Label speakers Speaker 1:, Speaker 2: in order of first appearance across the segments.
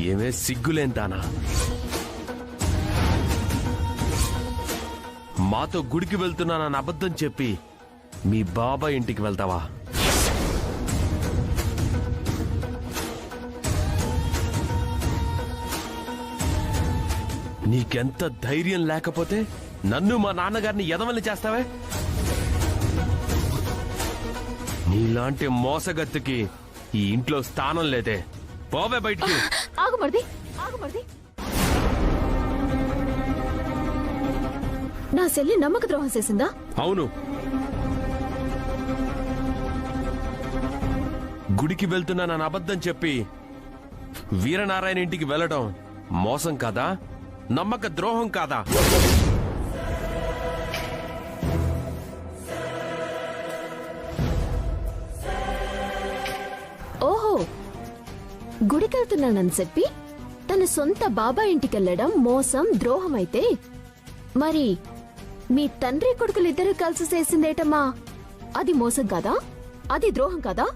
Speaker 1: ఏమే సిగ్గులేంతానా? మాతో గుడికి వెళ్తున్నానని అబద్ధం చెప్పి మీ బాబాయ్ ఇంటికి వెళ్తావా? నీకెంత ధైర్యం లేకపోతే నన్ను మా నాన్నగారిని ఎదవల్ని చేస్తావే? నీలాంటి మోసగత్తుకి ఈ ఇంట్లో స్థానం లేదే. పోవే బయటికి.
Speaker 2: ఆగుమర్ది, నా చెల్లి నమ్మక ద్రోహం చేసిందా?
Speaker 1: అవును. గుడికి వెళ్తున్నానని అబద్ధం చెప్పి వీరనారాయణ ఇంటికి వెళ్ళడం మోసం కాదా? నమ్మక ద్రోహం కాదా?
Speaker 2: ఓహో, గుడికెళ్తున్నానని చెప్పి తన సొంత బాబాయ్ ఇంటికెళ్లడం మోసం, ద్రోహం అయితే మరి మీ తండ్రి కొడుకులిద్దరూ కలిసి చేసిందేటమ్మా, అది మోసం కాదా? అది ద్రోహం కాదా?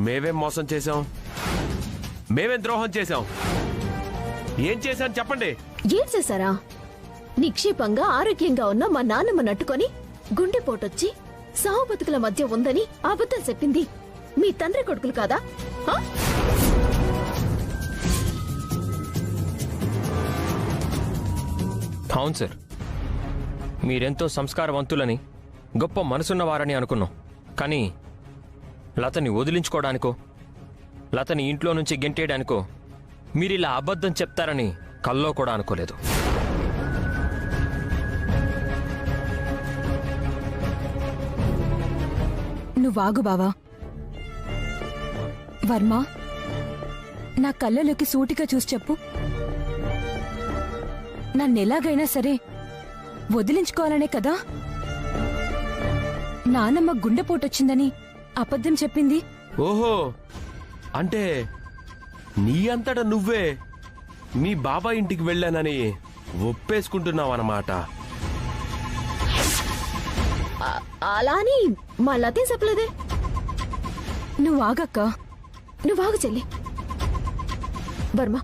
Speaker 1: మేమేం మోసం చేశాం? మేమేం ద్రోహం చేశాం? ఏం చేశాను చెప్పండి.
Speaker 2: ఏం చేశారా? నిక్షేపంగా ఆరోగ్యంగా ఉన్న మా నాన్నమ్మ నట్టుకొని గుండెపోటొచ్చి సావు బతుకుల మధ్య ఉందని అబద్ధం చెప్పింది మీ తండ్రి కొడుకులు కాదా?
Speaker 3: అవును సార్, మీరెంతో సంస్కారవంతులని, గొప్ప మనసున్నవారని అనుకున్నాం. కానీ లతని వదిలించుకోవడానికో, లతని ఇంట్లో నుంచి గెంటేయడానికో మీరిలా అబద్ధం చెప్తారని కల్లో కూడా అనుకోలేదు.
Speaker 4: నువ్వాగు బావా. వర్మ, నా కళ్ళలోకి సూటిగా చూసి చెప్పు. నన్నెలాగైనా సరే వదిలించుకోవాలనే కదా నానమ్మ గుండెపోటొచ్చిందని అబద్ధం చెప్పింది.
Speaker 1: ఓహో, అంటే నీ అంతటా నువ్వే మీ బాబాయ్ ఇంటికి వెళ్ళానని ఒప్పేసుకుంటున్నావన్నమాట.
Speaker 2: అలా అని మా లతే చెప్పలేదే.
Speaker 4: నువ్వాగక్క.
Speaker 2: నువ్వాగు చెల్లి. వర్మ,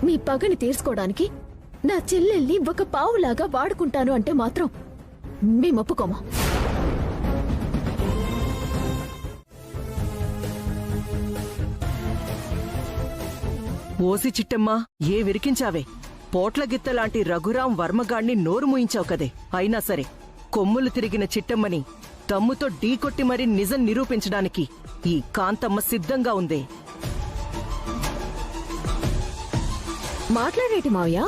Speaker 2: మీ పగని తీర్చుకోవడానికి నా చెల్లెల్ని ఒక పావులాగా వాడుకుంటాను అంటే మాత్రం మేము ఒప్పుకోమా.
Speaker 5: ఓసి చిట్టమ్మా, ఏ విరికించావే? పోట్ల గిత్తలాంటి రఘురాం వర్మగాణ్ణి నోరు మూయించావు కదే. అయినా సరే కొమ్ములు తిరిగిన చిట్టమ్మని దమ్ముతో ఢీకొట్టి మరీ నిజం నిరూపించడానికి ఈ కాంతమ్మ సిద్ధంగా ఉందే.
Speaker 2: మాట్లాడేటి మావయ్య?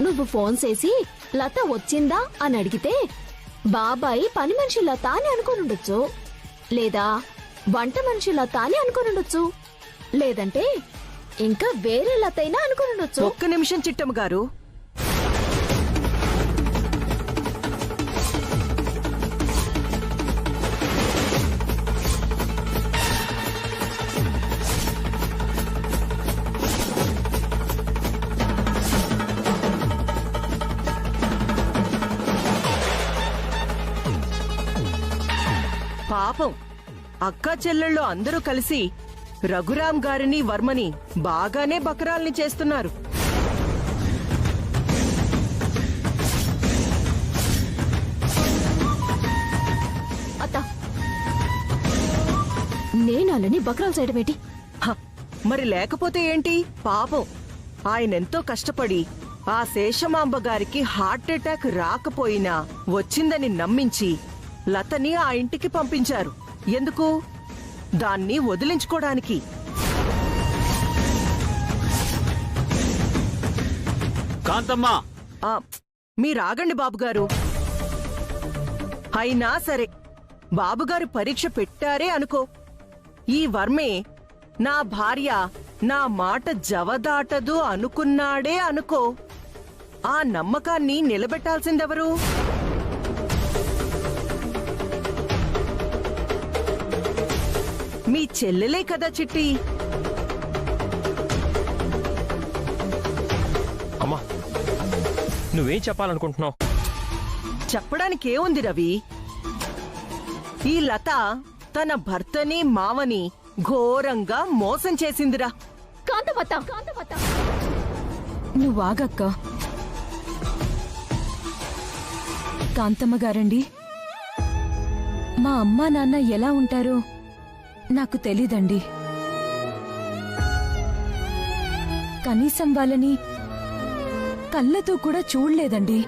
Speaker 2: నువ్వు ఫోన్ చేసి లత వచ్చిందా అని అడిగితే బాబాయ్ పని మనిషి లత అని అనుకోనుండొచ్చు, లేదా వంట మనిషి లత అని అనుకోనుండొచ్చు, లేదంటే ఇంకా వేరే లతైనా అనుకోనుండొచ్చు.
Speaker 5: ఒక్క నిమిషం చిట్టమ్మ గారు. పాపం అక్కా చెల్లెళ్ళు అందరూ కలిసి రఘురాం గారిని వర్మని బాగానే బకరాల్ని చేస్తున్నారు.
Speaker 2: అత్త, నేనాలని బకరాలు చేయడమేటి?
Speaker 5: మరి లేకపోతే ఏంటి? పాపం ఆయనెంతో కష్టపడి ఆ శేషమాంబ గారికి హార్ట్ అటాక్ రాకపోయినా వచ్చిందని నమ్మించి లతని ఆ ఇంటికి పంపించారు. ఎందుకు? దాన్ని వదిలించుకోవడానికి.
Speaker 6: కాంతమ్మా,
Speaker 5: మీరాగండి బాబుగారు. అయినా సరే బాబుగారు పరీక్ష పెట్టారే అనుకో, ఈ వర్మే నా భార్య నా మాట జవదాటదు అనుకున్నాడే అనుకో, ఆ నమ్మకాన్ని నిలబెట్టాల్సిందెవరు? మీ చెల్లెలే కదా చిట్టి.
Speaker 3: అమ్మా, నువ్వేం చెప్పాలనుకుంటున్నావు?
Speaker 5: చెప్పడానికి ఏముంది రవి? ఈ లత తన భర్తని మావని ఘోరంగా మోసం చేసిందిరా.
Speaker 2: కాంతమత్త
Speaker 4: నువ్వు ఆగక్క. కాంతమ్మ గారండి, మా అమ్మా నాన్న ఎలా ఉంటారో నాకు తెలీదండి. కనీసం వాళ్ళని కళ్ళతో కూడా చూడలేదండి.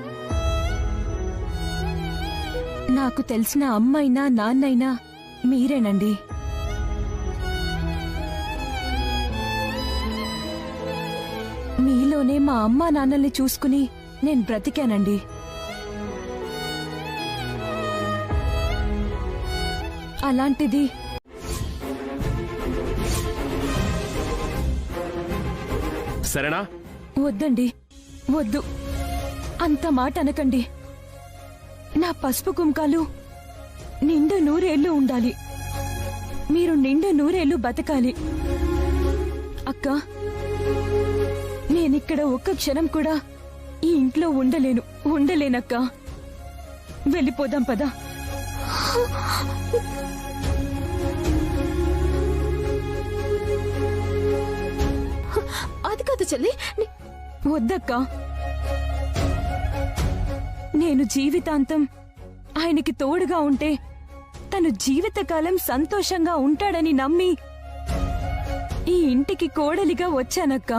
Speaker 4: నాకు తెలిసిన అమ్మైనా నాన్నైనా మీరేనండి. మీలోనే మా అమ్మా నాన్నల్ని చూసుకుని నేను బ్రతికానండి. అలాంటిది
Speaker 1: సరేనా?
Speaker 4: వద్దండి, వద్దు. అంత మాట అనకండి. నా పసుపు కుంకాలు నిండు నూరేళ్లు ఉండాలి. మీరు నిండు నూరేళ్లు బతకాలి. అక్క, నేనిక్కడ ఒక్క క్షణం కూడా ఈ ఇంట్లో ఉండలేనక్క. వెళ్ళిపోదాం పదా.
Speaker 2: అది కాదు చెల్లి.
Speaker 4: వద్దక్క. నేను జీవితాంతం ఆయనకి తోడుగా ఉంటే తను జీవితకాలం సంతోషంగా ఉంటాడని నమ్మి ఈ ఇంటికి కోడలిగా వచ్చానక్క.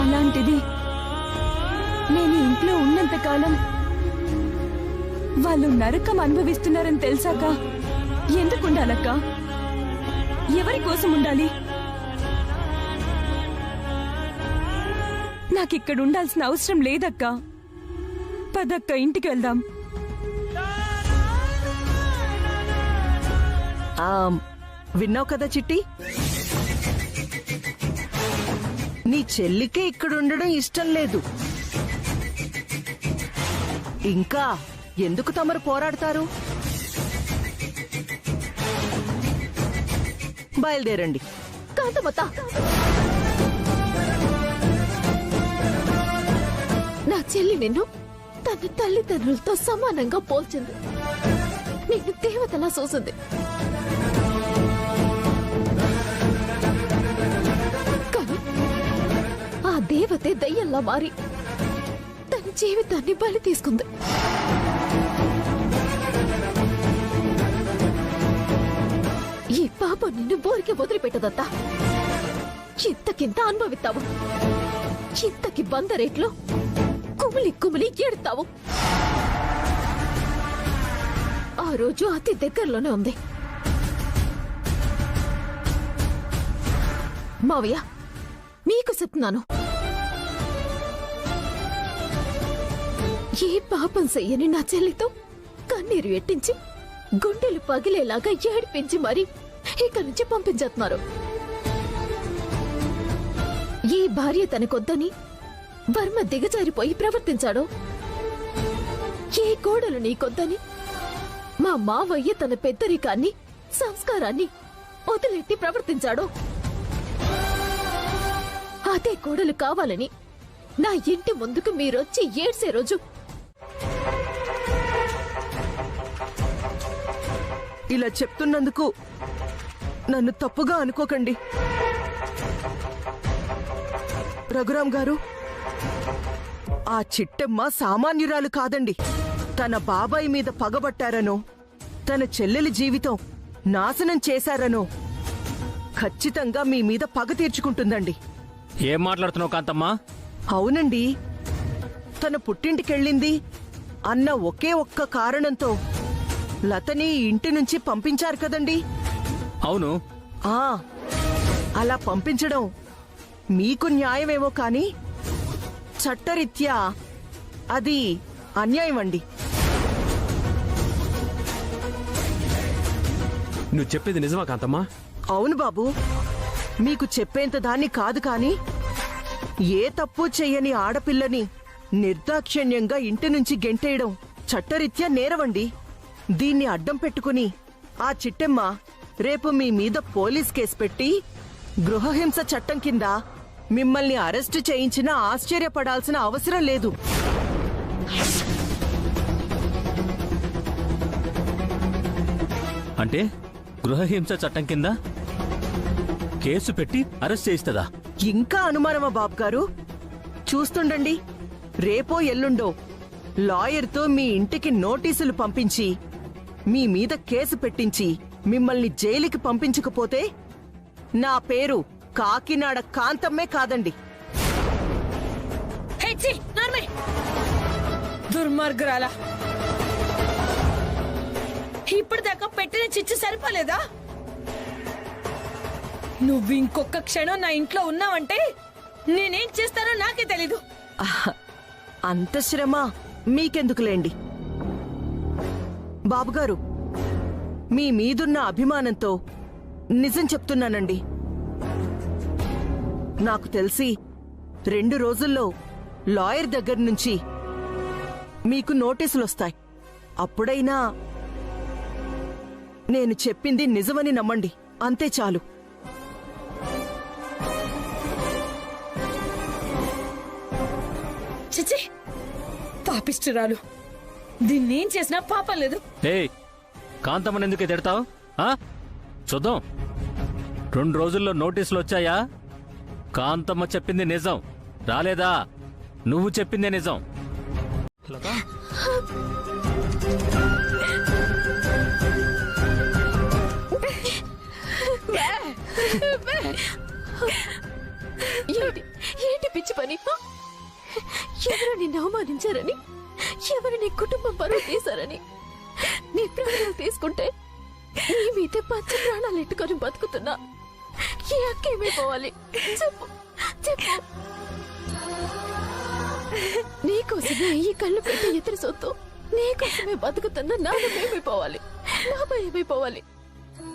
Speaker 4: అలాంటిది నేను ఇంట్లో ఉన్నంతకాలం వాళ్ళు నరకం అనుభవిస్తున్నారని తెలిసాక ఎందుకుండాలక్క? ఎవరి కోసం ఉండాలి? నాకిక్కడ ఉండాల్సిన అవసరం లేదక్క. పదక్క, ఇంటికి వెళ్దాం.
Speaker 5: విన్నావు కదా చిట్టి, నీ చెల్లికే ఇక్కడుండడం ఇష్టం లేదు. ఇంకా ఎందుకు తమరు పోరాడతారు? బయలుదేరండి.
Speaker 2: కాంతమత్త, నా చెల్లి నిన్ను తన తల్లిదండ్రులతో సమానంగా పోల్చింది. నిన్ను దేవతలా చూసింది. కానీ ఆ దేవతే దయ్యంలా మారి తన జీవితాన్ని బలి తీసుకుంది. ఈ పాపం నిన్ను బోరికి వదిలిపెట్టదత్తా. ఇంతకింత అనుభవిస్తావు. ఇంతకి బంద రేట్లో కుమిలి కుమిలి ఏడుతావు. ఆ రోజు అతి దగ్గరలోనే ఉంది. మావయ్య, మీకు చెప్తున్నాను, ఏ పాపం చెయ్యని నా చెల్లితో కన్నీరు ఎట్టించి గుండెలు పగిలేలాగా ఏడిపించి మరీ ఇక్కడి నుంచి పంపించేస్తున్నారు. ఏ భార్య తనకొద్దని వర్మ దిగజారిపోయి ప్రవర్తించాడో, ఏ కోడలు నీకొద్దని మా మావయ్య తన పెద్దరికాన్ని సంస్కారాన్ని వదిలెట్టి ప్రవర్తించాడో, అదే కోడలు కావాలని నా ఇంటి ముందుకు మీరొచ్చి ఏడ్సే రోజు
Speaker 5: ఇలా చెప్తున్నందుకు నన్ను తప్పుగా అనుకోకండి. రఘురాం గారు, ఆ చిట్టమ్మ సామాన్యురాలు కాదండి. తన బాబాయి మీద పగబట్టారనో, తన చెల్లెలి జీవితం నాశనం చేశారనో ఖచ్చితంగా మీ మీద పగ తీర్చుకుంటుందండి.
Speaker 6: ఏం మాట్లాడుతున్నావు కాంతమ్మా?
Speaker 5: అవునండి, తన పుట్టింటికెళ్ళింది అన్న ఒకే ఒక్క కారణంతో లతని ఇంటి నుంచి పంపించారు కదండి.
Speaker 6: అవును.
Speaker 5: అలా పంపించడం మీకు న్యాయమేమో కాని చట్టరీత్యా అది అన్యాయం అండి.
Speaker 1: నువ్వు చెప్పేది నిజమా కాంతమ్మా?
Speaker 5: అవును బాబు, మీకు చెప్పేంత దాన్ని కాదు కాని ఏ తప్పు చెయ్యని ఆడపిల్లని నిర్దాక్షిణ్యంగా ఇంటి నుంచి గెంటేయడం చట్టరీత్యా నేరవండి. దీన్ని అడ్డం పెట్టుకుని ఆ చిట్టెమ్మ రేపు మీ మీద పోలీస్ కేసు పెట్టి గృహహింస చట్టం కింద మిమ్మల్ని అరెస్టు చేయించినా ఆశ్చర్యపడాల్సిన అవసరం లేదు.
Speaker 6: అంటే గృహహింస చట్టం కింద కేసు పెట్టి అరెస్ట్ చేయిస్తుందా?
Speaker 5: ఇంకా అనుమానమా బాబు గారు? చూస్తుండండి, రేపో ఎల్లుండో లాయర్తో మీ ఇంటికి నోటీసులు పంపించి మీ మీద కేసు పెట్టించి మిమ్మల్ని జైలుకి పంపించకపోతే నా పేరు కాకినాడ కాంతమ్మే కాదండి.
Speaker 7: దుర్మార్గురాలా, ఇప్పటిదాకా పెట్టిన చిచ్చు సరిపోలేదా? నువ్వు ఇంకొక క్షణం నా ఇంట్లో ఉన్నావంటే నేనేం చేస్తానో నాకే తెలీదు.
Speaker 5: ఆహ్, అంత శ్రమ మీకెందుకులేండి. బాబుగారు, మీ మీదున్న అభిమానంతో నిజం చెప్తున్నానండి. నాకు తెలిసి 2 రోజుల్లో లాయర్ దగ్గర నుంచి మీకు నోటీసులొస్తాయి. అప్పుడైనా నేను చెప్పింది నిజమని నమ్మండి, అంతే చాలు.
Speaker 7: చిచి, పాపిష్టురాలు, దీన్నేం చేసినా పాపం లేదు.
Speaker 6: ఏయ్, కాంతమ్మని ఎందుకే తిడతావు? చూద్దాం. 2 రోజుల్లో నోటీసులు వచ్చాయా? కాంతమ్మ చెప్పింది నిజం రాలేదా? నువ్వు చెప్పిందే నిజం.
Speaker 2: ఏంటి పిచ్చి పని? ఎవరు నిన్ను అవమానించారని, ఎవరు నీ కుటుంబం పరువు తీశారని నీ ప్రాణాలు తీసుకుంటే నీ మీద పంచ ప్రాణాలు ఎట్టుకొని బతుకుతున్నా ఈ అక్క ఏమైపోవాలి? చెప్పు చెప్పు. నీకోసమే ఈ కళ్ళు పెట్టి ఎదురు సొత్తు, నీకోసమే బతుకుతున్నా నాన్నమేమైపోవాలి? నా భయమైపోవాలి.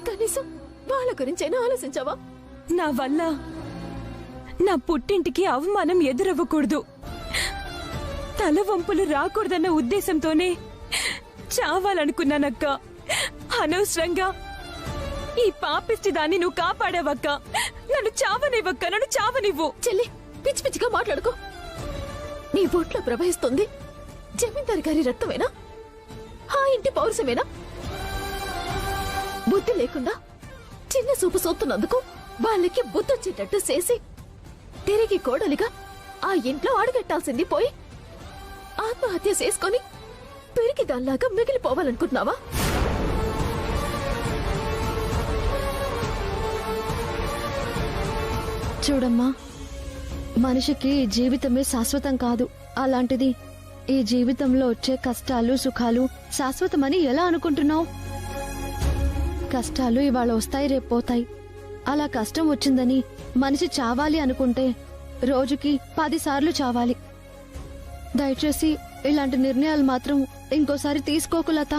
Speaker 2: కనీసం వాళ్ళ గురించైనా ఆలోచించావా?
Speaker 4: నా వల్ల నా పుట్టింటికి అవమానం ఎదురవ్వకూడదు, తలవంపులు రాకూడదన్న ఉద్దేశంతోనే చావాలనుకున్నానక్క. అనవసరంగా ఈ పాపిష్టి దాన్ని నువ్వు కాపాడావక్క. నన్ను చావనివ్వక్క, నన్ను చావనివ్వు.
Speaker 2: చెల్లి, పిచ్చి పిచ్చిగా మాట్లాడుకో. నీ ఒంట్లో ప్రవహిస్తుంది జమీందారు గారి రక్తమేనా? ఆ ఇంటి పౌరుషమేనా? బుద్ధి లేకుండా చిన్న సూపు సోతున్నందుకు వాళ్ళకి బుద్ధొచ్చేటట్టు చేసి తిరిగి కోడలిగా ఆ ఇంట్లో అడుగెట్టాల్సింది పోయి ఆత్మహత్య చేసుకొని పెరిగి దానిలాగా మిగిలిపోవాలనుకుంటున్నావా? చూడమ్మా, మనిషికి జీవితమే శాశ్వతం కాదు. అలాంటిది ఈ జీవితంలో వచ్చే కష్టాలు సుఖాలు శాశ్వతమని ఎలా అనుకుంటున్నావు? కష్టాలు ఇవాళ వస్తాయి, రేపు పోతాయి. అలా కష్టం వచ్చిందని మనిషి చావాలి అనుకుంటే రోజుకి 10 సార్లు చావాలి. దయచేసి ఇలాంటి నిర్ణయాలు మాత్రం ఇంకోసారి తీసుకోకు లత.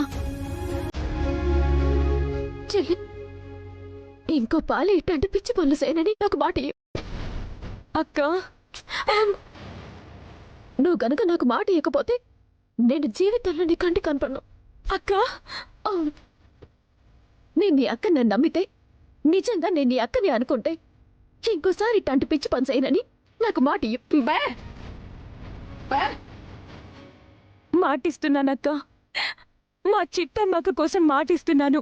Speaker 2: ఇంకో పాలు ఇట్లాంటి పిచ్చి పనులు చేయనని నాకు మాట ఇయ్యి.
Speaker 4: అక్క,
Speaker 2: నువ్వు గనక నాకు మాట ఇవ్వకపోతే నేను జీవితంలో నీ కంటి కనపడను.
Speaker 4: అక్క,
Speaker 2: అవును, నేను నీ అక్క నన్ను నమ్మితే, నిజంగా నేను నీ అక్కని అనుకుంటే ఇంకోసారి ఇట్లాంటి పిచ్చి పని చేయనని నాకు మాట ఇయ్యి.
Speaker 4: మాటిస్తున్నానక్క, మా చిట్టమ్మక్క కోసం మాటిస్తున్నాను.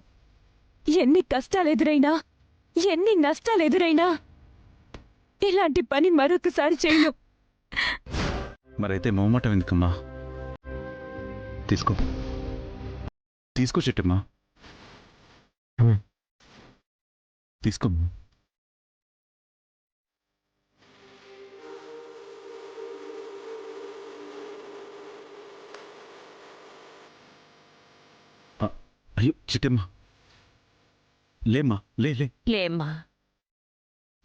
Speaker 4: ఎన్ని కష్టాలు ఎదురైనా, ఎన్ని నష్టాలు ఎదురైనా ఇలాంటి పని మరొకసారి చేయను.
Speaker 8: మరైతే మొహమాటం ఎందుకమ్మా? తీసుకో తీసుకో చిట్టమ్మా, తీసుకో. అయ్యో చిట్టమ్మా, లేమ్మా, లే లే.
Speaker 9: లేమ్మా,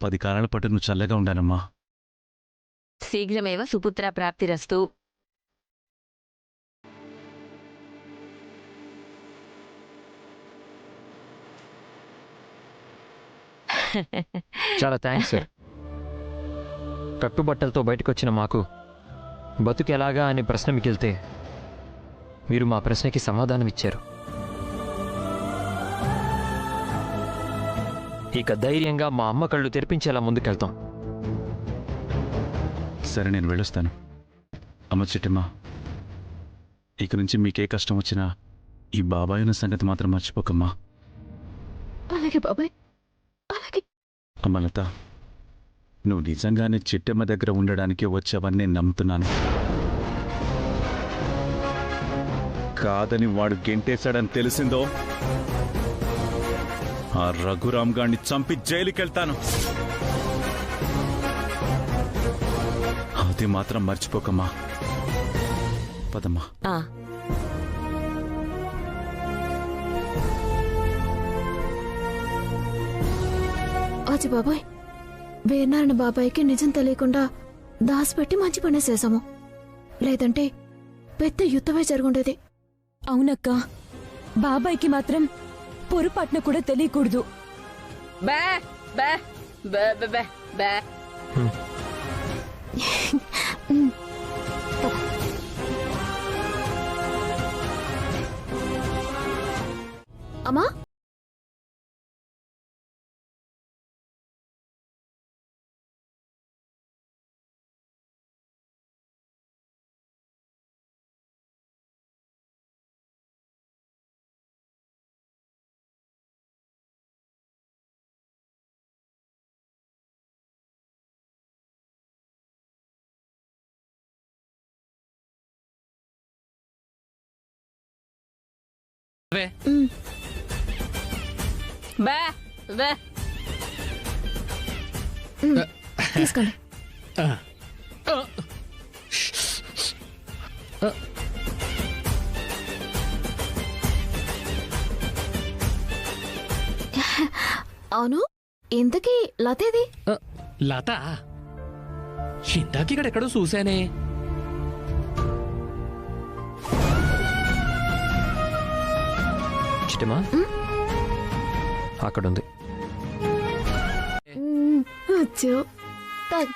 Speaker 8: 10 కాలాల పాటు నువ్వు చల్లగా ఉండానమ్మా.
Speaker 9: శీఘ్రమేవ సుపుత్ర ప్రాప్తిరస్తు.
Speaker 3: చాలా థ్యాంక్స్ సార్. కట్టుబట్టలతో బయటకొచ్చిన మాకు బతుకెలాగా అనే ప్రశ్న మిగిలితే మీరు మా ప్రశ్నకి సమాధానం ఇచ్చారు. ఇక ధైర్యంగా మా అమ్మ కళ్ళు తెరిపించేలా ముందుకెళ్తాం.
Speaker 8: సరే, నేను వెళ్ళొస్తాను. అమ్మ చిట్టమ్మ, ఇక నుంచి మీకే కష్టం వచ్చినా ఈ బాబాయ్ ఉన్న సంగతి మాత్రం మర్చిపోకమ్మా.
Speaker 2: అలాగే బాబాయ్, అలాగే.
Speaker 8: అమ్మ లత, నువ్వు నిజంగానే చిట్టమ్మ దగ్గర ఉండడానికి వచ్చావని నేను నమ్ముతున్నాను. కాదని వాడు గెంటేశాడని తెలిసిందో ఆ రఘురామ్ గాడిని చంపి జైలుకెళ్తాను. అది మాత్రం మర్చిపోకమ్మా. పదమ్మా.
Speaker 2: అజి బాబాయ్, వీరనారాయణ బాబాయ్కి నిజం తెలియకుండా దాచిపెట్టి మంచి పనే చేశాము. లేదంటే పెద్ద యుద్ధమే జరుగుండేది.
Speaker 4: అవునక్క, బాబాయ్కి మాత్రం పొరపాటున కూడా తెలియకూడదు.
Speaker 9: బే బే బే బే బే బే.
Speaker 2: అమ్మా,
Speaker 9: బే బే.
Speaker 2: తీసుకోండి. అవును, ఇంతకీ లతేది?
Speaker 10: లత ఇందాకిక్కడెక్కడో చూశానే.
Speaker 3: చిట్టమ్మా, అక్కడుంది.
Speaker 2: అచ్చో, తాగు.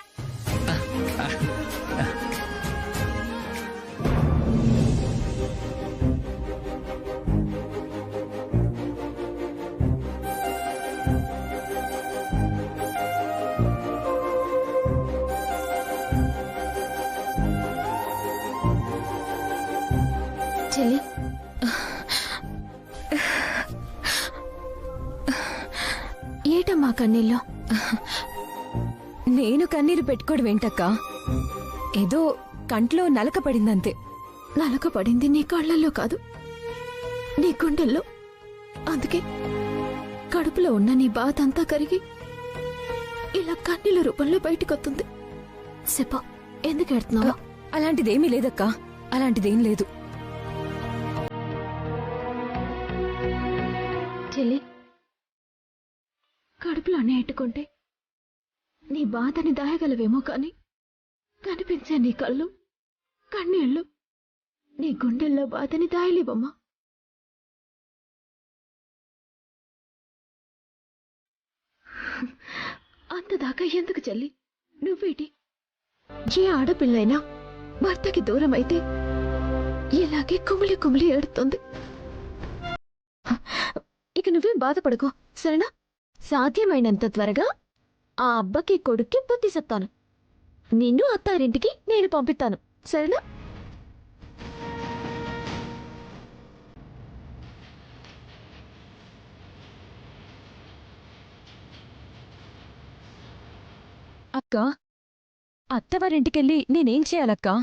Speaker 2: చెల్లి, ఏటమ్మా కన్నీళ్ళు?
Speaker 4: నేను కన్నీరు పెట్టుకోవడం ఏంటక్క? ఏదో కంట్లో నలక పడిందంతే.
Speaker 2: నలక పడింది నీ కళ్ళల్లో కాదు, నీ గుండెల్లో. అందుకే కడుపులో ఉన్న నీ బాధ అంతా కరిగి ఇలా కన్నీళ్ళ రూపంలో బయటకొస్తుంది. చెప్ప, ఎందుకు ఎడుతున్నావు?
Speaker 4: అలాంటిదేమీ లేదక్క, అలాంటిదేం లేదు.
Speaker 2: చెల్లి, కడుపులోనే ఎట్టుకుంటే నీ బాధని దాయగలవేమో కాని కనిపించే నీ కళ్ళు, కన్నీళ్ళు నీ గుండెల్లో బాధని దాయలేవమ్మా. అంతదాకా ఎందుకు చెల్లి? నువ్వేటి? ఏ ఆడపిల్లైనా భర్తకి దూరం అయితే ఇలాగే కుమిలి కుమిలి ఏడుతుంది. ఇక నువ్వేం బాధపడకు, సరేనా? సాధ్యమైనంత త్వరగా ఆ అబ్బకి కొడుక్కి బుద్ధి చెప్తాను. నిన్ను అత్తారింటికి నేను పంపిస్తాను, సరేనా?
Speaker 4: అక్క, అత్తవారింటికెళ్ళి నేనేం చేయాలక్కా?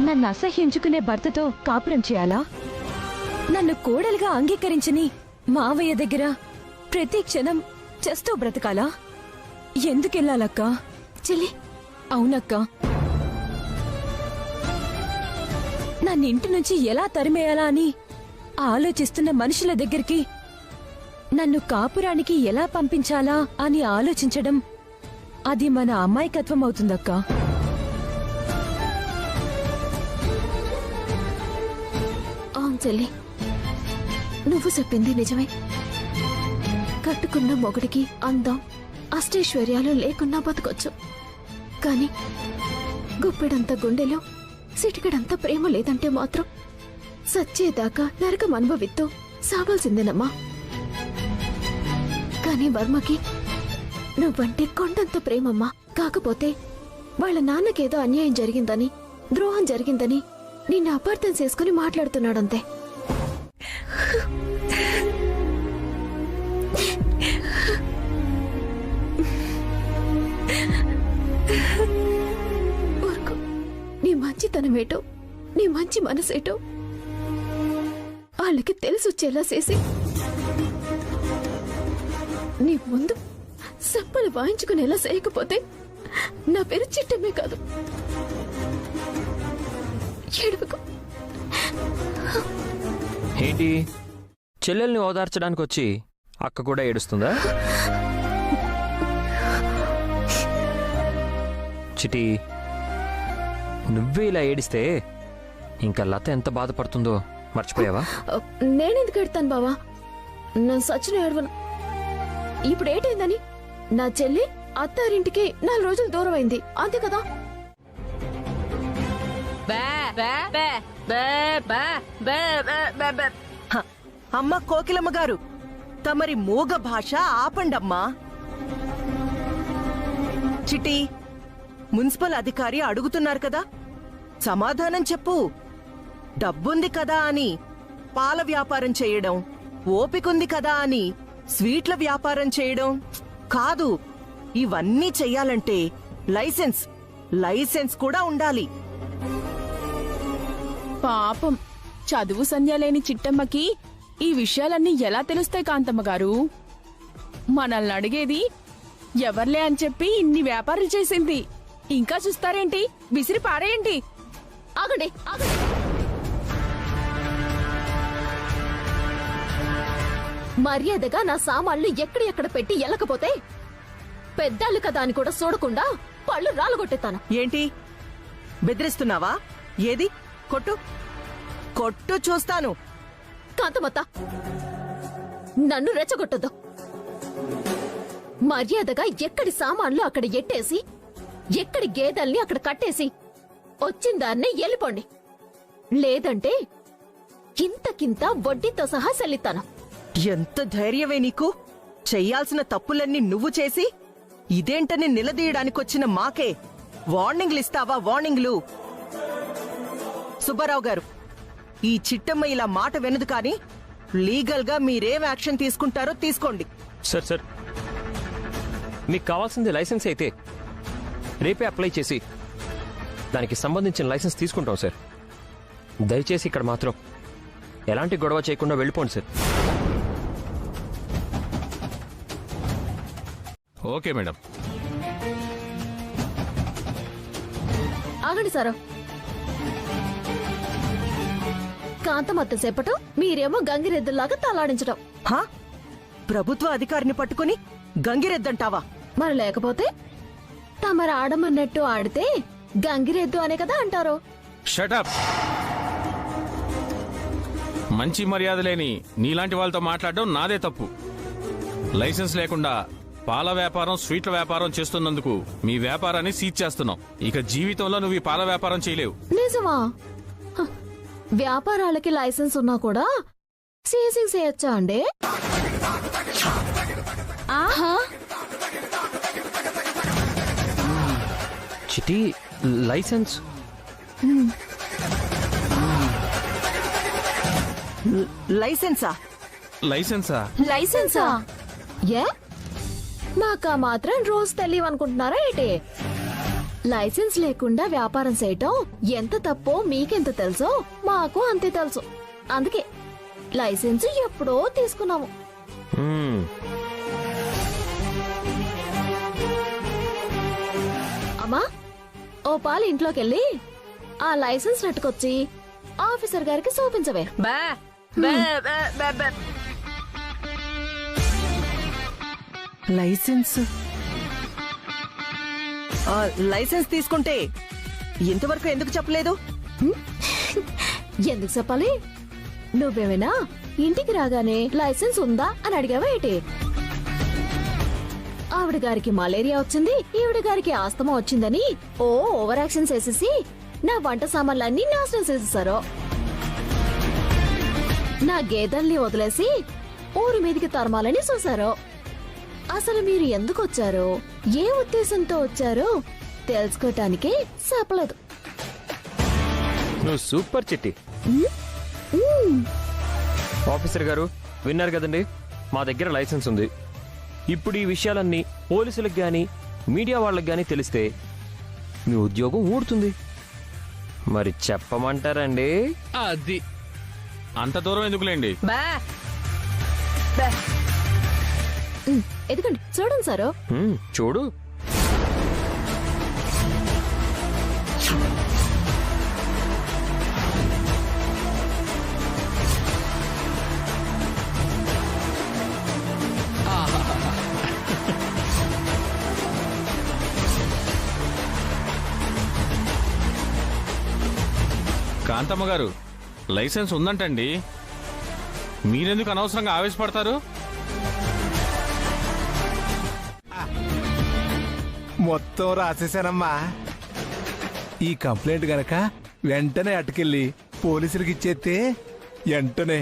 Speaker 4: నన్ను అసహ్యించుకునే భర్తతో కాపురం చేయాలా? నన్ను కోడలుగా అంగీకరించని మావయ్య దగ్గర ప్రతి క్షణం చేస్తూ బ్రతకాలా? ఎందుకెళ్ళాలక్కా?
Speaker 2: చెల్లి,
Speaker 4: అవునక్కా, నన్నింటి నుంచి ఎలా తరిమేయాలా అని ఆలోచిస్తున్న మనుషుల దగ్గరికి నన్ను కాపురానికి ఎలా పంపించాలా అని ఆలోచించడం అది మన అమాయకత్వం అవుతుందక్కా.
Speaker 2: అవును చెల్లి, నువ్వు చెప్పింది నిజమే. కట్టుకున్న మొగుడికి అందం అష్టైశ్వర్యాలు లేకున్నా బతకొచ్చు, కాని గుప్పెడంత గుండెలో సిటికడంత ప్రేమ లేదంటే మాత్రం సచ్చేదాకా నరకం అనుభవిస్తూ సావాల్సిందేనమ్మా. కానీ వర్మకి నువ్వంటే కొండంత ప్రేమమ్మా. కాకపోతే వాళ్ళ నాన్నకేదో అన్యాయం జరిగిందని, ద్రోహం జరిగిందని నిన్ను అపార్థం చేసుకుని మాట్లాడుతున్నాడంతే. ఊరుకో. నీ మంచితనమేటో, నీ మంచి మనసేటో వాళ్ళకి తెలిసొచ్చేలా చేసి నీ ముందు సప్పలు వాయించుకునేలా చేయకపోతే నా పేరు చిట్టమే కాదు. ఏడవకు.
Speaker 3: ఏంటి, చెల్లెల్ని ఓదార్చడానికి వచ్చి అక్క కూడా ఏడుస్తుందా? చిటి, నువ్వే ఇలా ఏడిస్తే ఇంకా లత ఎంత బాధపడుతుందో మర్చిపోయావా?
Speaker 2: నేనెందుకు ఎడతాను బావా? నా సచిన ఏడవను. ఇప్పుడు ఏటైందని నా చెల్లి అత్తారింటికి 4 రోజులు దూరం అయింది, అంతే కదా?
Speaker 5: అమ్మ కోకిలమ్మ గారు, తమరి మూగ భాష ఆపండమ్మా. చిట్టి, మున్సిపల్ అధికారి అడుగుతున్నారు కదా, సమాధానం చెప్పు. డబ్బుంది కదా అని పాల వ్యాపారం చేయడం, ఓపికంది కదా అని స్వీట్ల వ్యాపారం చేయడం కాదు. ఇవన్నీ చెయ్యాలంటే లైసెన్స్ కూడా ఉండాలి.
Speaker 7: పాపం, చదువు సంధ్య లేని చిట్టమ్మకి ఈ విషయాలన్నీ ఎలా తెలుస్తాయి కాంతమ్మ గారు? మనల్ని అడిగేది ఎవర్లే అని చెప్పి ఇన్ని వ్యాపారాలు చేసింది. ఇంకా చూస్తారేంటి? విసిరి పారేయండి.
Speaker 2: ఆగండి, ఆగండి. మర్యాదగా నా సామాన్లు ఎక్కడ పెట్టి ఎల్లకపోతే పెద్దాళ్ళు కదా అని కూడా చూడకుండా పళ్ళు రాలగొట్టేతాను.
Speaker 5: ఏంటి, బెదిరిస్తున్నావా? ఏది, కొట్టు కొట్టు చూస్తాను.
Speaker 2: కాంతమత్త, నన్ను రెచ్చగొట్టద్దు. మర్యాదగా ఎక్కడి సామాన్లు అక్కడ ఎట్టేసి, ఎక్కడి గేదెల్ని అక్కడ కట్టేసి వచ్చిందాన్నే వెళ్ళిపోండి. లేదంటే ఇంతకింత వడ్డీతో సహా సెల్లిస్తాను.
Speaker 5: ఎంత ధైర్యమే నీకు? చెయ్యాల్సిన తప్పులన్నీ నువ్వు చేసి ఇదేంటని నిలదీయడానికొచ్చిన మాకే వార్నింగ్లు ఇస్తావా? వార్నింగ్లు? సుబ్బారావు గారు, ఈ చిట్టమ్మ ఇలా మాట వినదు, కానీ లీగల్ గా మీరేం యాక్షన్ తీసుకుంటారో తీసుకోండి.
Speaker 3: సార్, మీకు కావాల్సింది లైసెన్స్ అయితే రేపే అప్లై చేసి దానికి సంబంధించిన లైసెన్స్ తీసుకుంటాం సార్. దయచేసి ఇక్కడ మాత్రం ఎలాంటి గొడవ చేయకుండా వెళ్ళిపోండి సార్.
Speaker 6: Okay madam.
Speaker 2: ఆగండి సారు. కాంతమత్త చెప్పటం, మీరేమో గంగిరెద్దులాగా తలాడించడం.
Speaker 5: హా? ప్రభుత్వ అధికారిని పట్టుకుని గంగిరెద్దంటావా?
Speaker 2: మరి లేకపోతే తమరు ఆడమన్నట్టు ఆడితే గంగిరెద్దు అనే కదా అంటారు.
Speaker 10: షటప్. మంచి మర్యాద లేని నీలాంటి వాళ్ళతో మాట్లాడడం నాదే తప్పు. లైసెన్స్ లేకుండా పాల వ్యాపారం, స్వీట్ల వ్యాపారం చేస్తున్నందుకు మీ వ్యాపారాన్ని సీజ్ చేస్తున్నాం. ఇక జీవితంలో నువ్వు ఈ పాల వ్యాపారం చేయలేవు.
Speaker 2: నిజమా? హ, వ్యాపారాలకి లైసెన్స్ ఉన్నా కూడా సీజింగ్ చేయొచ్చా అండి? ఆహా,
Speaker 3: చిటి, లైసెన్స్
Speaker 5: లైసెన్సా?
Speaker 2: లైసెన్సా? ఏ మాకా మాత్రం రోజు తెలియవనుకుంటున్నారా ఏంటి? లైసెన్స్ లేకుండా వ్యాపారం చేయటం ఎంత తప్పో మీకెంత తెలుసో మాకు అంతే తెలుసు. అందుకే లైసెన్స్ ఎప్పుడో తీసుకున్నాము. అమ్మా, ఓ పాలు ఇంట్లోకెళ్ళి ఆ లైసెన్స్ నెట్టుకొచ్చి ఆఫీసర్ గారికి చూపించవే.
Speaker 5: లైసెన్స్ లైసెన్స్ తీసుకుంటే ఇంతవరకు ఎందుకు చెప్పలేదు?
Speaker 2: ఎందుకు చెప్పాలి? నువ్వేమైనా ఇంటికి రాగానే లైసెన్స్ ఉందా అని అడిగావా ఏంటి? ఆవిడ గారికి మలేరియా వచ్చింది, ఈవిడ గారికి ఆస్తమా వచ్చిందని ఓవర్ యాక్షన్ చేసేసి నా వంట సామాన్లన్నీ నాశనం చేసేసారు. నా గేదెల్ని వదిలేసి ఊరి మీదికి తరమాలని చూశారు. అసలు మీరు ఎందుకు వచ్చారో, ఏ ఉద్దేశంతో వచ్చారో తెలుసుకోటానికి చెప్పలేదు.
Speaker 3: నువ్వు సూపర్ చిట్టి. ఆఫీసర్ గారు విన్నారు కదండి, మా దగ్గర లైసెన్స్ ఉంది. ఇప్పుడు ఈ విషయాలన్నీ పోలీసులకు గాని మీడియా వాళ్ళకి గాని తెలిస్తే మీ ఉద్యోగం ఊడుతుంది. మరి చెప్పమంటారండి?
Speaker 10: అది అంత దూరం ఎందుకులేండి.
Speaker 9: బే బే
Speaker 2: ఎదుకండి, చూడండి సారు.
Speaker 3: చూడు.
Speaker 10: కాంతమ్మ గారు, లైసెన్స్ ఉందంటండి. మీరెందుకు అనవసరంగా ఆవేశపడతారు?
Speaker 11: మొత్తం రాసేశానమ్మా. ఈ కంప్లైంట్ గనక వెంటనే అటుకెళ్ళి పోలీసులకు ఇచ్చేస్తే వెంటనే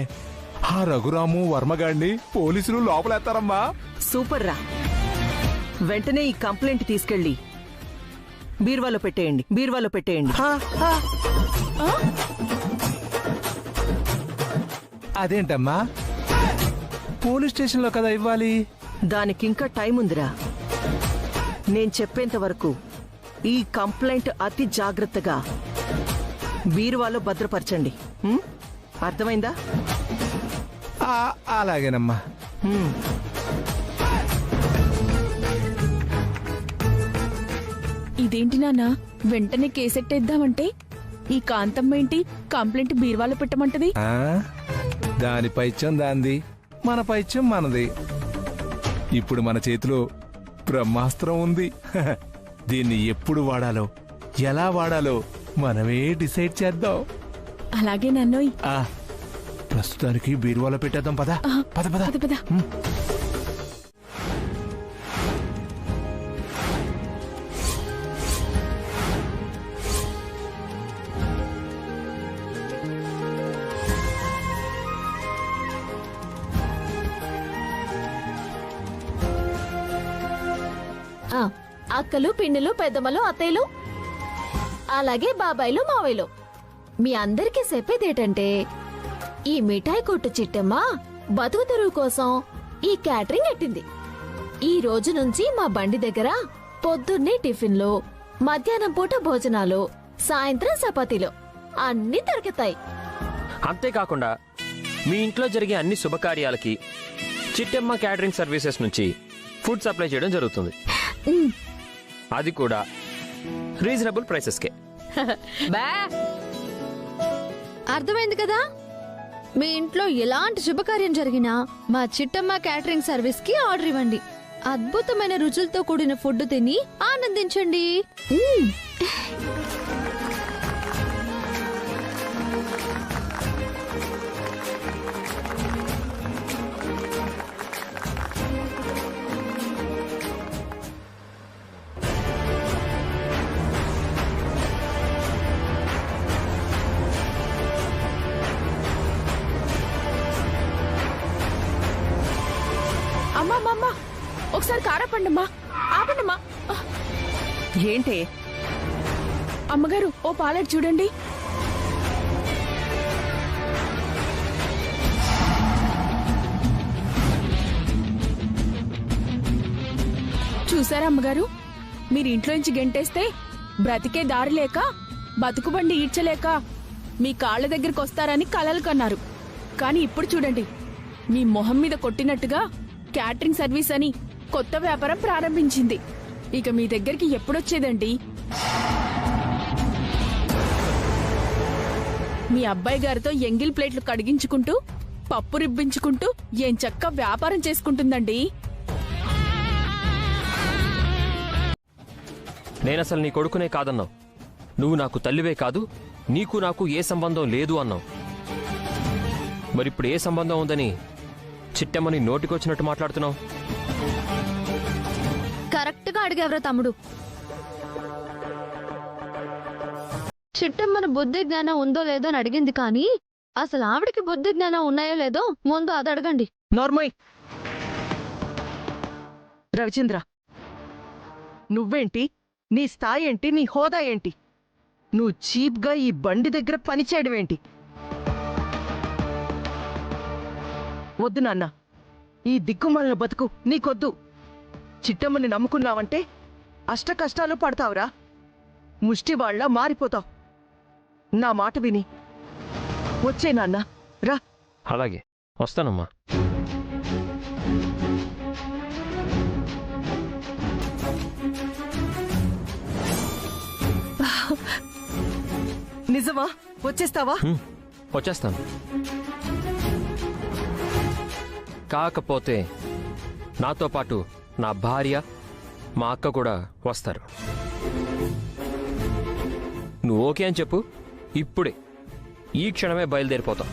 Speaker 11: ఆ రఘురాము వర్మగాడిని పోలీసులు లోపలేస్తారమ్మా.
Speaker 5: సూపర్ రా. వెంటనే ఈ కంప్లైంట్ తీసుకెళ్ళి బీర్వాలో పెట్టేయండి, బీర్వాలో పెట్టేయండి.
Speaker 11: అదేంటమ్మా, పోలీస్ స్టేషన్లో కదా ఇవ్వాలి.
Speaker 5: దానికింకా టైం ఉందిరా. నేను చెప్పేంత వరకు ఈ కంప్లైంట్ అతి జాగ్రత్తగా బీరువాలో భద్రపరచండి. అర్థమైందా?
Speaker 11: అలాగేనమ్మా.
Speaker 7: ఇదేంటి నాన్న, వెంటనే కేసెట్టేద్దామంటే ఈ కాంతమ్మ ఏంటి కంప్లైంట్ బీర్వాలో పెట్టమంటది?
Speaker 11: దాని పైత్యం దాంది, మన పైత్యం మనది. ఇప్పుడు మన చేతిలో బ్రహ్మాస్త్రం ఉంది. దీన్ని ఎప్పుడు వాడాలో, ఎలా వాడాలో మనమే డిసైడ్ చేద్దాం.
Speaker 7: అలాగే నన్నోయ్.
Speaker 11: ప్రస్తుతానికి బీరువాలో పెట్టేద్దాం. పద పద పద
Speaker 7: పద పద.
Speaker 2: అక్కలు, పిన్నులు, పెద్దమ్మలు, అత్తయ్యలు, అలాగే బాబాయిలు, మావయ్యలు, మీ అందరికీ చెప్పేదేటంటే ఈ మిఠాయి కొట్టు చిట్టమ్మ బతుకు తెరువు కోసం ఈ క్యాటరింగ్ ఎట్టింది. ఈ రోజు నుంచి మా బండి దగ్గర పొద్దున్నే టిఫిన్లు, మధ్యాహ్నం పూట భోజనాలు, సాయంత్రం చపాతీలు అన్నీ దొరుకుతాయి.
Speaker 3: అంతేకాకుండా మీ ఇంట్లో జరిగే అన్ని శుభకార్యాలకి చిట్టమ్మ క్యాటరింగ్ సర్వీసెస్ నుంచి ఫుడ్ సప్లై చేయడం జరుగుతుంది. అది కూడా రీజనబుల్ ప్రైసెస్కే.
Speaker 12: అర్థమైంది కదా? మీ ఇంట్లో ఎలాంటి శుభకార్యం జరిగినా మా చిట్టమ్మ క్యాటరింగ్ సర్వీస్ కి ఆర్డర్ ఇవ్వండి. అద్భుతమైన రుచులతో కూడిన ఫుడ్ తిని ఆనందించండి.
Speaker 7: అమ్మా, ఒకసారి కారపండమ్మా, ఆపండమ్మా.
Speaker 5: ఏంటే?
Speaker 7: అమ్మగారు, ఓ పాలెట్ చూడండి. చూసారా అమ్మగారు, మీరు ఇంట్లోంచి గెంటేస్తే బ్రతికే దారి లేక, బతుకుబండి ఈడ్చలేక మీ కాళ్ళ దగ్గరికి వస్తారని కలలు కన్నారు. కానీ ఇప్పుడు చూడండి, మీ మొహం మీద కొట్టినట్టుగా క్యాటరింగ్ సర్వీస్ అని కొత్త వ్యాపారం ప్రారంభించింది. ఇక మీ దగ్గరికి ఎప్పుడొచ్చేదండి? మీ అబ్బాయి గారితో ఎంగిల్ ప్లేట్లు కడిగించుకుంటూ, పప్పు రిబ్బించుకుంటూ ఏం చక్క వ్యాపారం చేసుకుంటుందండి.
Speaker 3: నేనసలు నీ కొడుకునే కాదన్నావు. నువ్వు నాకు తల్లివే కాదు, నీకు నాకు ఏ సంబంధం లేదు అన్నావు. మరిప్పుడు ఏ సంబంధం ఉందని చిట్టమ్మని నోటికొచ్చినట్టు మాట్లాడుతున్నావు?
Speaker 12: కరెక్ట్ గా అడిగేవరా తమ్ముడు. చిట్టమ్మను బుద్ధి జ్ఞానం ఉందో లేదో అని అడిగింది కానీ అసలు ఆవిడకి బుద్ధి జ్ఞానం ఉన్నాయో లేదో ముందు అది అడగండి.
Speaker 5: నార్మల్. రవిచంద్ర, నువ్వేంటి? నీ స్థాయి ఏంటి? నీ హోదా ఏంటి? నువ్వు చీప్గా ఈ బండి దగ్గర పనిచేయడం ఏంటి? వద్దు నాన్న, ఈ దిక్కుమాలిన బతుకు నీకొద్దు. చిట్టమ్మని నమ్ముకున్నావంటే అష్ట కష్టాలు పడతావురా. ముష్టివాళ్లా మారిపోతావు. నా మాట విని వచ్చే నాన్న, రా.
Speaker 3: అలాగే వస్తానమ్మా.
Speaker 5: నిజమా? వచ్చేస్తావా?
Speaker 3: వచ్చేస్తాను. కాకపోతే నాతో పాటు నా భార్య, మా అక్క కూడా వస్తారు. నువ్వు ఓకే అని చెప్పు, ఇప్పుడే ఈ క్షణమే బయలుదేరిపోతాం.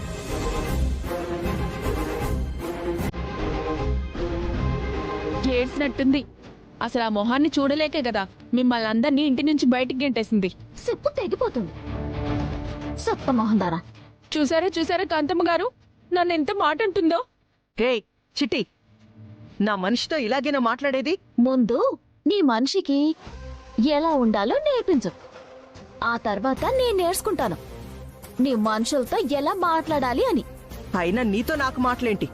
Speaker 7: ఏడ్చినట్టుంది. అసలు ఆ మొహాన్ని చూడలేకే కదా మిమ్మల్ని అందరినీ ఇంటి నుంచి బయటికి గెంటేసింది.
Speaker 2: సిప్పు తెగిపోతుంది. సొత్త మొహం దారా.
Speaker 7: చూసారా కాంతమ్మ గారు నన్ను ఎంత మాట అంటుందో.
Speaker 5: ఏయ్ చిట్టి, నా మనిషితో ఇలాగేనా మాట్లాడేది?
Speaker 2: ముందు నీ మనిషికి ఎలా ఉండాలో నేర్పించు. ఆ తర్వాత నేను నేర్చుకుంటాను నీ మనుషులతో ఎలా మాట్లాడాలి అని.
Speaker 5: అయినా నీతో నాకు మాటలేంటి?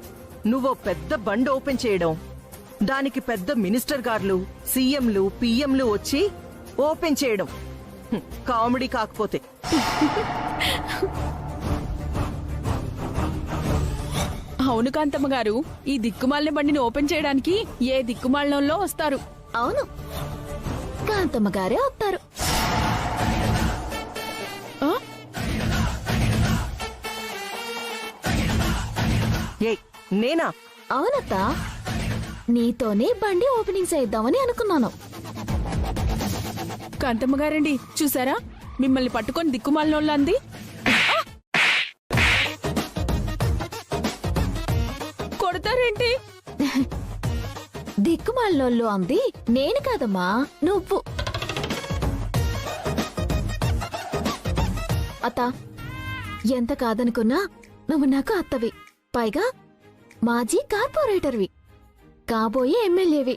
Speaker 5: నువ్వో పెద్ద బండి ఓపెన్ చేయడం, దానికి పెద్ద మినిస్టర్ గారులు, సీఎంలు, పిఎంలు వచ్చి ఓపెన్ చేయడం కామెడీ కాకపోతే.
Speaker 7: అవును కాంతమ్మ గారు, ఈ దిక్కుమాలిన బండిని ఓపెన్ చేయడానికి ఏ దిక్కుమాలినంలో వస్తారు.
Speaker 2: అవును, కాంతమ్మ గారే వస్తారు.
Speaker 5: ఏయ్ నేనా?
Speaker 2: అవునత్తా, నీతోనే బండి ఓపెనింగ్ చేద్దామని అనుకున్నాను.
Speaker 7: కాంతమ్మ గారండి, చూసారా మిమ్మల్ని పట్టుకొని దిక్కుమాలినోళ్ళు అంది. కొడతారేంటి?
Speaker 2: దిక్కుమాలినోళ్ళు అంది నేను కాదమ్మా, నువ్వు. అత్త, ఎంత కాదనుకున్నా నువ్వు నాకు అత్తవి, పైగా మాజీ కార్పొరేటర్వి, కాబోయే ఎమ్మెల్యేవి.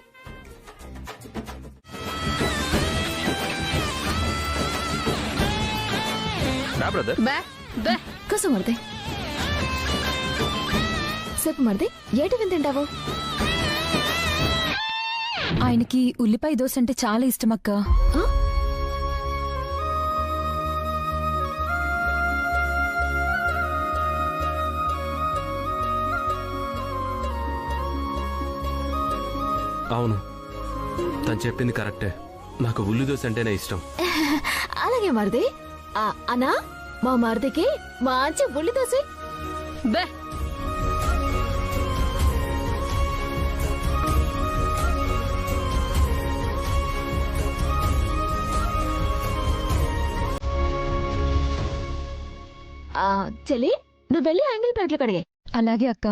Speaker 3: బ్రదర్
Speaker 2: కూసు మరిది. చెప్పు మరిది, ఏటి వింతింటావు?
Speaker 4: ఆయనకి ఉల్లిపాయ దోశ అంటే చాలా ఇష్టమక్క.
Speaker 1: అవును, తను చెప్పింది కరెక్టే. నాకు ఉల్లి దోశ అంటేనే ఇష్టం.
Speaker 2: అలాగే మరిది. అన్నా, మా మరిదికి మంచి ఉల్లి దోశ. చెల్లి, నువ్వు వెళ్ళి యాంగిల్ ప్లేట్లు కడిగే.
Speaker 4: అలాగే అక్క.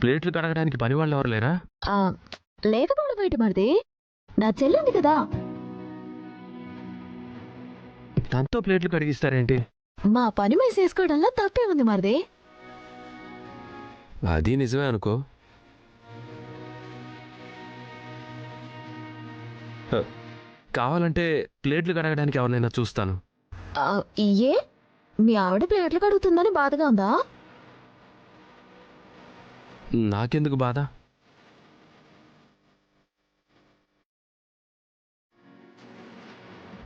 Speaker 1: ప్లేట్లు కడగడానికి పని వాళ్ళు ఎవరు లేరా?
Speaker 2: లేకపోవడం బయట మరిది, నా చెల్లింది కదా.
Speaker 1: తనతో ప్లేట్లు కడిగిస్తారేంటి?
Speaker 2: మా పని మీద చేసుకోవడంలో తప్పే ఉంది మరిది.
Speaker 1: అది నిజమే అనుకో. కావాలంటే ప్లేట్లు కడగడానికి ఎవరినైనా చూస్తాను.
Speaker 2: ఏ మీ ఆవిడ ప్లేట్లు కడుగుతుందని బాధగా ఉందా?
Speaker 1: నాకెందుకు బాధ?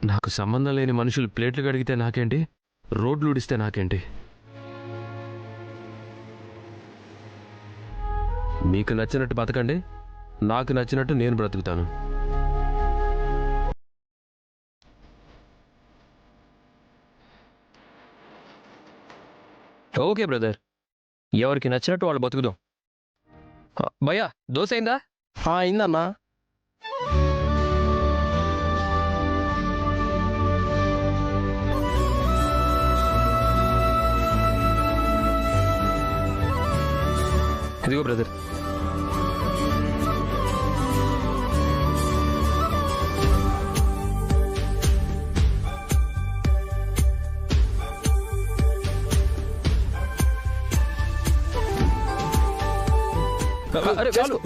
Speaker 1: నాకు సంబంధం లేని మనుషులు ప్లేట్లు కడిగితే నాకేంటి, రోడ్లు ఉడిస్తే నాకేంటి? మీకు నచ్చినట్టు బతకండి, నాకు నచ్చినట్టు నేను బ్రతుకుతాను.
Speaker 3: ఓకే బ్రదర్, ఎవరికి నచ్చినట్టు వాళ్ళు బతుకుదాం. భయ్యా దోశ అయిందా?
Speaker 13: అయిందన్నా.
Speaker 3: ఇదిగో బ్రదర్. అరే వేసుకో.